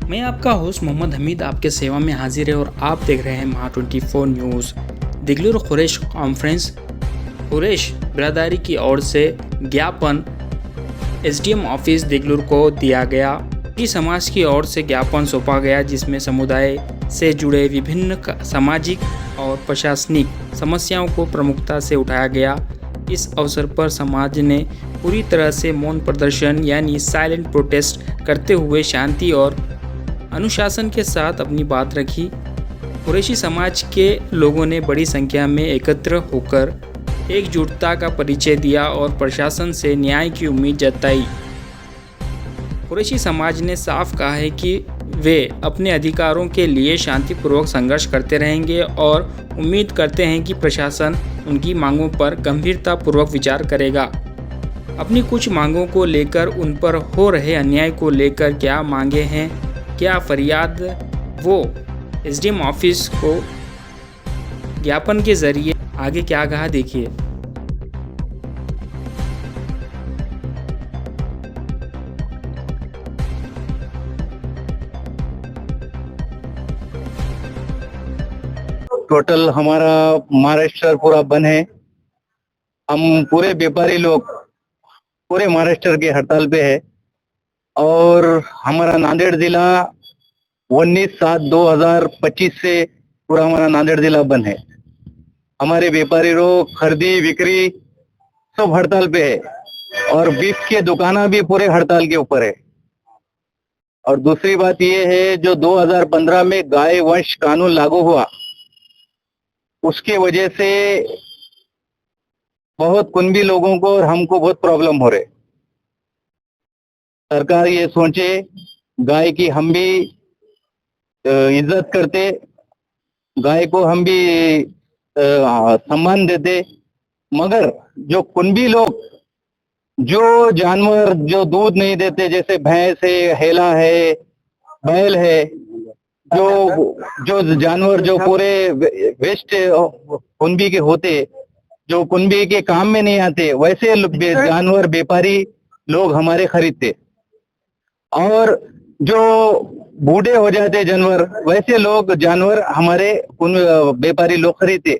मैं आपका होस्ट मोहम्मद हमीद आपके सेवा में हाजिर है और आप देख रहे हैं महा 24 न्यूज़। दिगलुर कुरैश कॉन्फ्रेंस कुरैश बिरादरी की ओर से ज्ञापन एसडीएम ऑफिस दिगलुर को दिया गया। की समाज की ओर से ज्ञापन सौंपा गया जिसमें समुदाय से जुड़े विभिन्न सामाजिक और प्रशासनिक समस्याओं को प्रमुखता से उठाया गया। इस अवसर पर समाज ने पूरी तरह से मौन प्रदर्शन यानी साइलेंट प्रोटेस्ट करते हुए शांति और अनुशासन के साथ अपनी बात रखी। कुरैशी समाज के लोगों ने बड़ी संख्या में एकत्र होकर एकजुटता का परिचय दिया और प्रशासन से न्याय की उम्मीद जताई। कुरैशी समाज ने साफ कहा है कि वे अपने अधिकारों के लिए शांतिपूर्वक संघर्ष करते रहेंगे और उम्मीद करते हैं कि प्रशासन उनकी मांगों पर गंभीरतापूर्वक विचार करेगा। अपनी कुछ मांगों को लेकर उन पर हो रहे अन्याय को लेकर क्या मांगे हैं, क्या फरियाद, वो एसडीएम ऑफिस को ज्ञापन के जरिए आगे क्या कहा, देखिए। टोटल हमारा महाराष्ट्र पूरा बंद है। हम पूरे व्यापारी लोग पूरे महाराष्ट्र के हड़ताल पे है और हमारा नांदेड़ जिला 19/7/2025 से पूरा हमारा नांदेड़ जिला बंद है। हमारे व्यापारी लोग खरीदी बिक्री सब हड़ताल पे है और बीफ के दुकाना भी पूरे हड़ताल के ऊपर है। और दूसरी बात ये है, जो 2015 में गाय वंश कानून लागू हुआ उसके वजह से बहुत कुनबी लोगों को और हमको बहुत प्रॉब्लम हो रहे। सरकार ये सोचे गाय की हम भी इज्जत करते, गाय को हम भी सम्मान देते, मगर जो कुनबी लोग जो जानवर जो दूध नहीं देते, जैसे भैंस है, हेला है, बैल है, जो जानवर जो पूरे वेस्ट कुनबी के होते, जो कुनबी के काम में नहीं आते, वैसे जानवर व्यापारी लोग हमारे खरीदते। और जो बूढ़े हो जाते जानवर, वैसे लोग जानवर हमारे व्यापारी लोग खरीदते।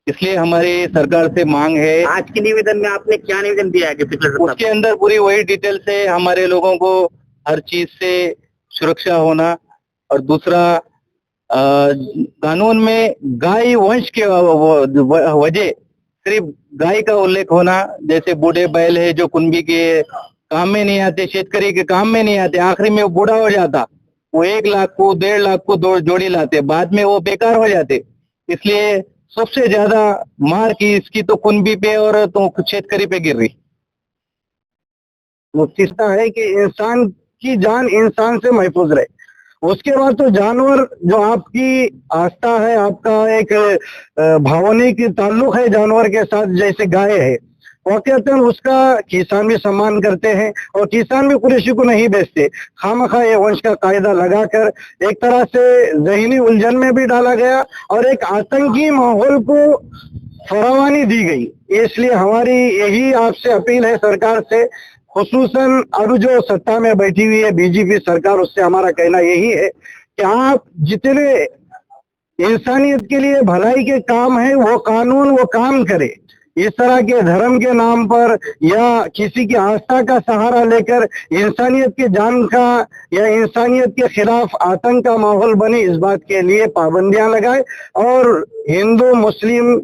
इसलिए हमारी सरकार से मांग है। आज के निवेदन में आपने क्या निवेदन दिया है कि पिछले उसके अंदर पूरी वही डिटेल से हमारे लोगों को हर चीज से सुरक्षा होना, और दूसरा कानून में गाय वंश के वजह सिर्फ गाय का उल्लेख होना, जैसे बूढ़े बैल है जो कुनबी के काम में नहीं आते, शेतकरी के काम में नहीं आते, आखिरी में वो बूढ़ा हो जाता, वो 1 लाख को 1.5 लाख को जोड़ी लाते, बाद में वो बेकार हो जाते। इसलिए सबसे ज्यादा मार की इसकी तो कुनबी पे और तो शेतकरी पे गिर रही। वो किस्सा है कि इंसान की जान इंसान से महफूज रहे। उसके बाद तो जानवर जो आपकी आस्था है, आपका एक भावनिक ताल्लुक है जानवर के साथ, जैसे गाय है, वाकईतन उसका किसान भी सम्मान करते हैं और किसान भी कुरैशी को नहीं बेचते। खामखा ये वंश का कायदा लगाकर एक तरह से जहनी उलझन में भी डाला गया और एक आतंकी माहौल को फरावानी दी गई। इसलिए हमारी यही आपसे अपील है सरकार से, खुसूसन अब जो सत्ता में बैठी हुई है बीजेपी सरकार, उससे हमारा कहना यही है कि आप जितने इंसानियत के लिए भलाई के काम है वो कानून वो काम करे। इस तरह के धर्म के नाम पर या किसी की आस्था का सहारा लेकर इंसानियत की जान का या इंसानियत के खिलाफ आतंक का माहौल बने, इस बात के लिए पाबंदियां लगाए। और हिंदू मुस्लिम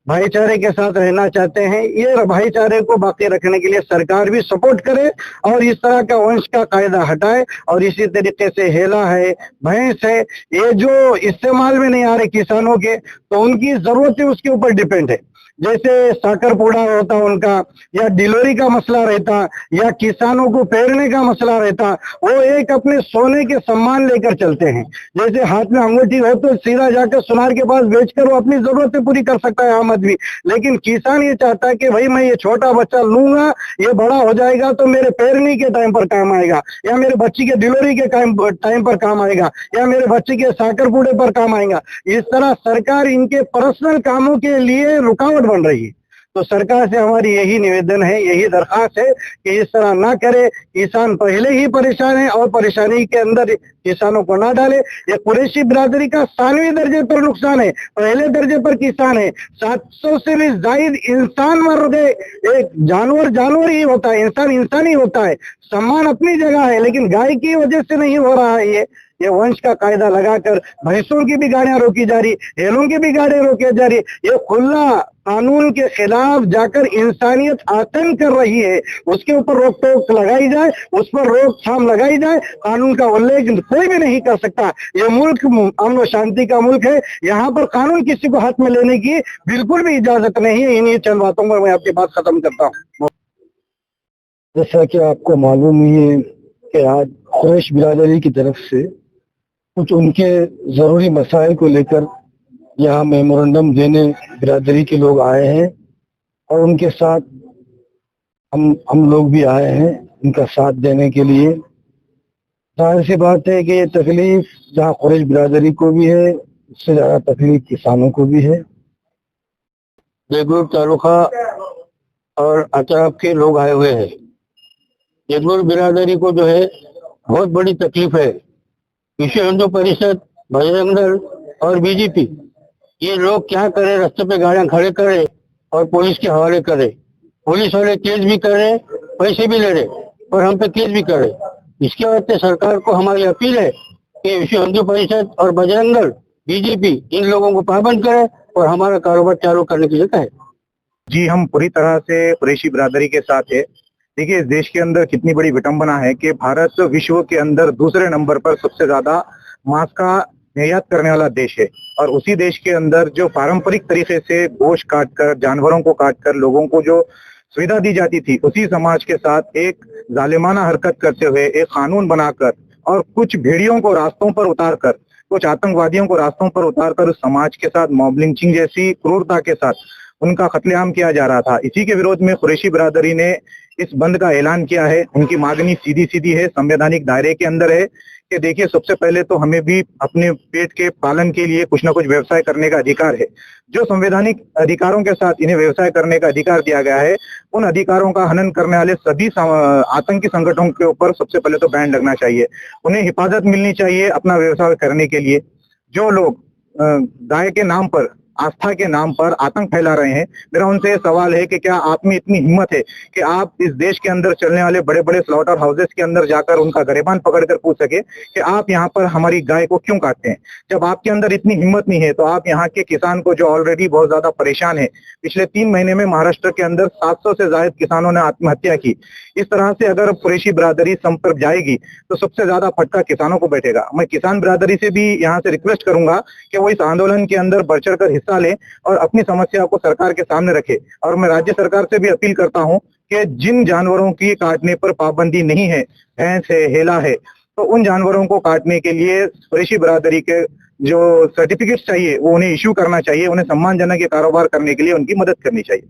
भाईचारे के साथ रहना चाहते हैं, ये भाईचारे को बाकी रखने के लिए सरकार भी सपोर्ट करे और इस तरह का वंश का कायदा हटाए। और इसी तरीके से हेला है, भैंस है, ये जो इस्तेमाल में नहीं आ रहे किसानों के, तो उनकी जरूरतें उसके ऊपर डिपेंड है। जैसे साकर पूड़ा होता उनका, या डिलीवरी का मसला रहता, या किसानों को पेरने का मसला रहता, वो एक अपने सोने के सम्मान लेकर चलते हैं। जैसे हाथ में अंगूठी हो तो सीधा जाकर सुनार के पास बेचकर वो अपनी जरूरतें पूरी कर सकता है आम आदमी। लेकिन किसान ये चाहता है कि भाई मैं ये छोटा बच्चा लूंगा, ये बड़ा हो जाएगा तो मेरे पेरने के टाइम पर काम आएगा, या मेरे बच्ची के डिलीवरी के टाइम पर काम आएगा, या मेरे बच्चे के साकर पूड़े पर काम आएगा। इस तरह सरकार इनके पर्सनल कामों के लिए रुकावट बन रही है। तो सरकार से हमारी यही निवेदन है, यही दरखास्त है कि इस तरह ना करे। किसान पहले ही परेशान है और परेशानी के अंदर किसानों को ना डाले। ये कुरैशी बिरादरी का 7वें दर्जे पर नुकसान है, पहले दर्जे पर किसान है। 700 से भी ज्यादा इंसान मर गए। एक जानवर ही होता है, इंसान ही होता है। सम्मान अपनी जगह है, लेकिन गाय की वजह से नहीं हो रहा है। ये वंश का कायदा लगाकर भैंसों की भी गाड़ियां रोकी जा रही, हेलों की भी गाड़ियां रोकी जा रही। ये खुला कानून के खिलाफ जाकर इंसानियत आतंक कर रही है। उसके ऊपर रोक टोक लगाई जाए, उस पर रोकथाम लगाई जाए। कानून का उल्लंघन कोई भी नहीं कर सकता। ये मुल्क अमन व शांति का मुल्क है। यहाँ पर कानून किसी को हाथ में लेने की बिल्कुल भी इजाजत नहीं है। इन्हीं चंद बातों पर मैं आपकी बात खत्म करता हूँ। जैसा कि आपको मालूम ही है कि आज कुरैश बिरादरी की तरफ से कुछ उनके जरूरी मसाइल को लेकर यहाँ मेमोरेंडम देने बिरादरी के लोग आए हैं और उनके साथ हम लोग भी आए हैं उनका साथ देने के लिए। जाहिर सी बात है कि ये तकलीफ जहाँ कुरैश बिरादरी को भी है, उससे ज्यादा तकलीफ किसानों को भी है। देगलूर तालुका और अतराफ के लोग आए हुए हैं। देगलूर बिरादरी को जो है बहुत बड़ी तकलीफ है। विश्व हिंदू परिषद, बजरंग दल और बीजेपी, ये लोग क्या करे, रास्ते पे गाड़ियां खड़े करे और पुलिस के हवाले करे। पुलिस वाले केस भी करे, पैसे भी ले रहे और हम पे केस भी करे। इसके वजह सरकार को हमारी अपील है कि विश्व हिंदू परिषद और बजरंग दल, बीजेपी इन लोगों को पाबंद करे और हमारा कारोबार चालू करने की जगह है। जी, हम पूरी तरह से कुरैशी बिरादरी के साथ है। देखिए, इस देश के अंदर कितनी बड़ी विडंबना है कि भारत विश्व के अंदर दूसरे नंबर पर सबसे ज्यादा मांस का निर्यात करने वाला देश है और उसी देश के अंदर जो पारंपरिक तरीके से गोश्त काटकर, जानवरों को काटकर लोगों को जो सुविधा दी जाती थी, उसी समाज के साथ एक जालिमाना हरकत करते हुए एक कानून बनाकर और कुछ भेड़ियों को रास्तों पर उतारकर, कुछ आतंकवादियों को रास्तों पर उतारकर उस समाज के साथ मॉब लिंचिंग जैसी क्रूरता के साथ उनका कत्लेआम किया जा रहा था। इसी के विरोध में कुरैशी बिरादरी ने इस बंद का ऐलान किया है। उनकी मांगनी सीधी सीधी है, संवैधानिक दायरे के अंदर है कि देखिए, सबसे पहले तो हमें भी अपने पेट के पालन के लिए कुछ ना कुछ व्यवसाय करने का अधिकार है। जो संवैधानिक अधिकारों के साथ इन्हें व्यवसाय करने का अधिकार दिया गया है, उन अधिकारों का हनन करने वाले सभी आतंकी संगठनों के ऊपर सबसे पहले तो बैन लगना चाहिए। उन्हें हिफाजत मिलनी चाहिए अपना व्यवसाय करने के लिए। जो लोग गाय के नाम पर, आस्था के नाम पर आतंक फैला रहे हैं, मेरा उनसे सवाल है कि क्या आप में इतनी हिम्मत है कि आप इस देश के अंदर चलने वाले बड़े बड़े स्लॉटर हाउसेस के अंदर जाकर उनका गरेबान पकड़कर पूछ सके कि आप यहाँ पर हमारी गाय को क्यों काटते हैं? जब आपके अंदर इतनी हिम्मत नहीं है तो आप यहाँ के किसान को, जो ऑलरेडी बहुत ज्यादा परेशान है, पिछले 3 महीने में महाराष्ट्र के अंदर 700 से ज्यादा किसानों ने आत्महत्या की। इस तरह से अगर कुरैशी बिरादरी संपर्क जाएगी तो सबसे ज्यादा फटका किसानों को बैठेगा। मैं किसान बिरादरी से भी यहाँ से रिक्वेस्ट करूंगा कि वो इस आंदोलन के अंदर बढ़ चढ़कर हिस्सा ले और अपनी समस्या को सरकार के सामने रखे। और मैं राज्य सरकार से भी अपील करता हूं कि जिन जानवरों की काटने पर पाबंदी नहीं है, भैंस है, हेला है, तो उन जानवरों को काटने के लिए कुरैशी बिरादरी के जो सर्टिफिकेट चाहिए वो उन्हें इश्यू करना चाहिए। उन्हें सम्मानजनक ये कारोबार करने के लिए उनकी मदद करनी चाहिए।